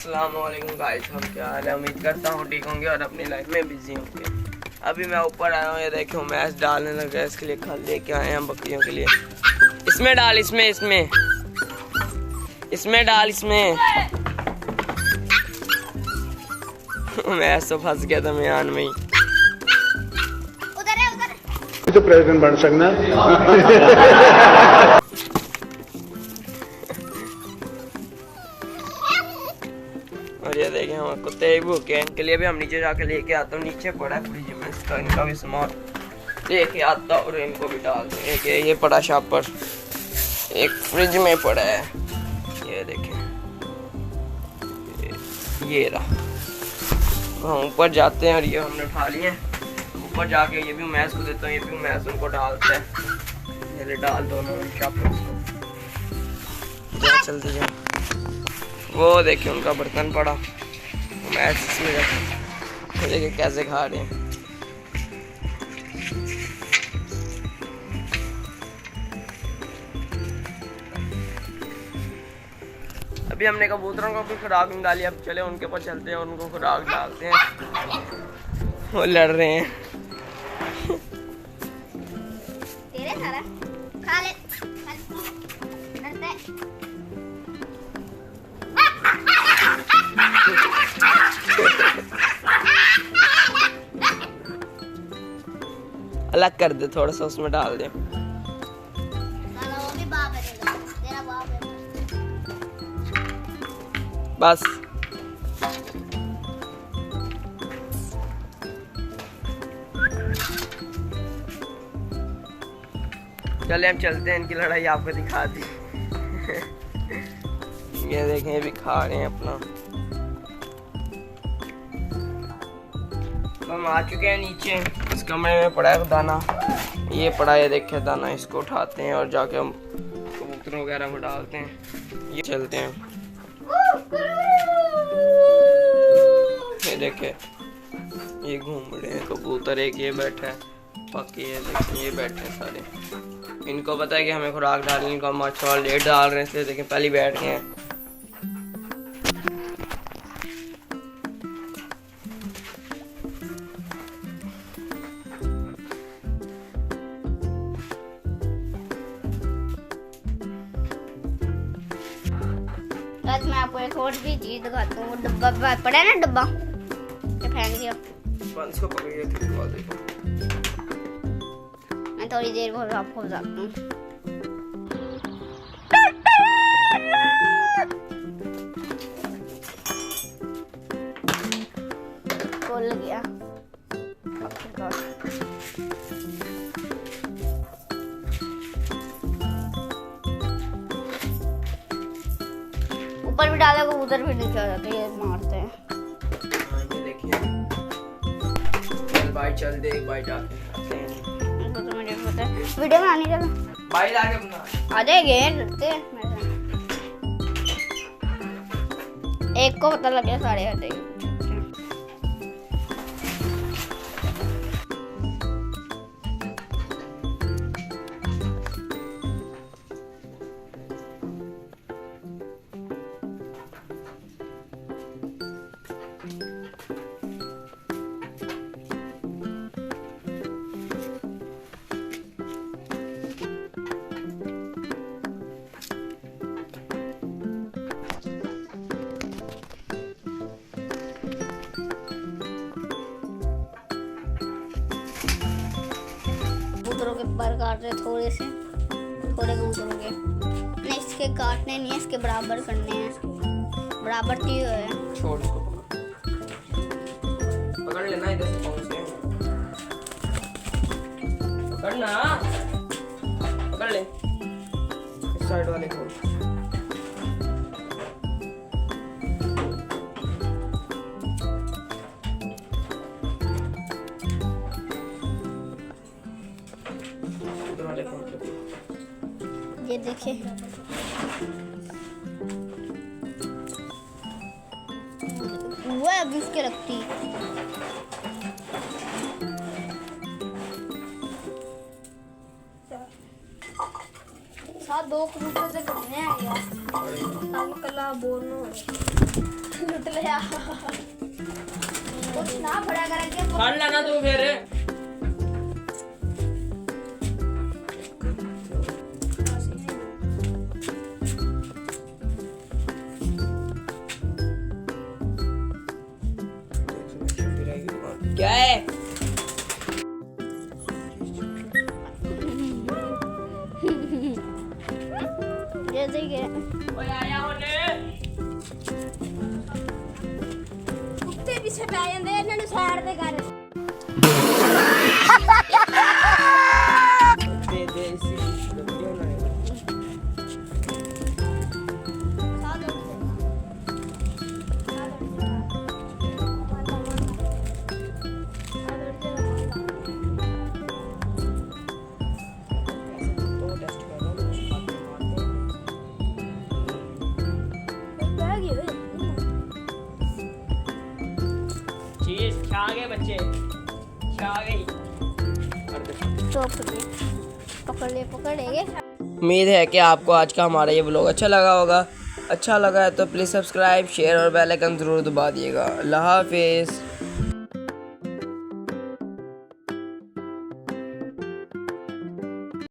अस्सलामुअलैकुम गाइस, हम क्या हाल है। उम्मीद करता हूँ ठीक होंगे और अपनी लाइफ में बिजी होंगे। अभी मैं ऊपर आया हूँ, ये देखो मैच डालने लगा। इसके लिए खल लेके आए हैं बकरियों के लिए। इसमें डाल, इसमें डाल, इसमें मैच तो फंस गया था मैदान में ही। उधर तो प्रेसिडेंट बन सकना। और ये देखें हम कुत्ते ही भूखे हैं, इनके लिए भी हम नीचे जाके लेके आता हूँ। नीचे पड़ा है फ्रिज में इसका, इनका भी सामान लेके आता और इनको भी डाल देंगे। ये पड़ा शापर, एक फ्रिज में पड़ा है, ये देखें, ये रहा। हम ऊपर जाते हैं और ये हमने उठा लिए। ऊपर जाके ये भी मैस को देता हूँ, ये भी मैस उनको डालता है। ये डाल दो शापर को, चलती जाए। वो देखिए उनका बर्तन पड़ा, मैच इसमें रखा, देखिए कैसे खा रहे हैं। अभी हमने कबूतरों को भी खुराक डाली। अब चले उनके ऊपर चलते हैं और उनको खुराक डालते हैं। वो लड़ रहे हैं। तेरे सारा खा ले, अलग कर दे, थोड़ा सा उसमें डाल दे। वो भी बाप है, तेरा बाप है। बस चले हम चलते हैं, इनकी लड़ाई आपको दिखा दी। ये देखें, ये भी खा रहे हैं अपना। हम आ चुके हैं नीचे, इस कमरे में पड़ा है दाना, ये पड़ा है, देखे दाना। इसको उठाते हैं और जाके हम कबूतरों वगैरह को डालते हैं। ये चलते हैं, ये देखे ये घूम रहे हैं कबूतर। एक ये बैठा है, बाकी ये देखें ये बैठे हैं सारे। इनको पता है कि हमें खुराक डालनी, इनको हम अच्छा लेट डाल रहे हैं, इसलिए देखें पहले ही बैठ गए हैं। आज मैं आपको एक और भी चीज दिखाता हूँ। डब्बा पड़ा है ना, डब्बा ये फेंक दिया। बंस को पकड़िए, खिलवा देखो। मैं थोड़ी देर बाद आपको बताता हूँ। खोल गया। ऊपर भी डाले को उधर भी नीचे आ जाते हैं, ये मारते हैं। ये देखिए, चल भाई चल दे, एक बाइट आके खाते हैं। इनको तो मुझे पता है, वीडियो बनानी चलो। बाइट आके बना। आ जाएंगे डरते हैं मेरे से। एक को पता लग गया, सारे आ जाएंगे। कबूतरों के पर काट रहे थोड़े से, थोड़े कबूतरों के नहीं, इसके काटने नहीं है, इसके बराबर करने हैं। बराबर दिए हुए हैं। छोड़ इसको, पकड़ लेना इधर से पहुंच से, पकड़ना, पकड़ ले इस साइड वाले को। ये देखिए, वो अभी उसके लगती। यार 2 कबूतर से करने हैं यार ताकि कला बोर न हो लुट लिया कुछ ना बड़ा करके फड़ लेना तू फिर क्या है जैसे कि ओए आया होने कुत्ते पीछे पै ਜਾਂਦੇ ਇਹਨਾਂ ਨੂੰ ਸਾਈਡ ਤੇ ਕਰ दे दे इसी वीडियो ना चीज खा गए बच्चे खा गई पकड़ लेंगे उम्मीद है कि आपको आज का हमारा ये व्लॉग अच्छा लगा होगा अच्छा लगा है तो प्लीज़ सब्सक्राइब शेयर और बेल आइकन ज़रूर दबा दिएगा अल्लाह हाफिज़।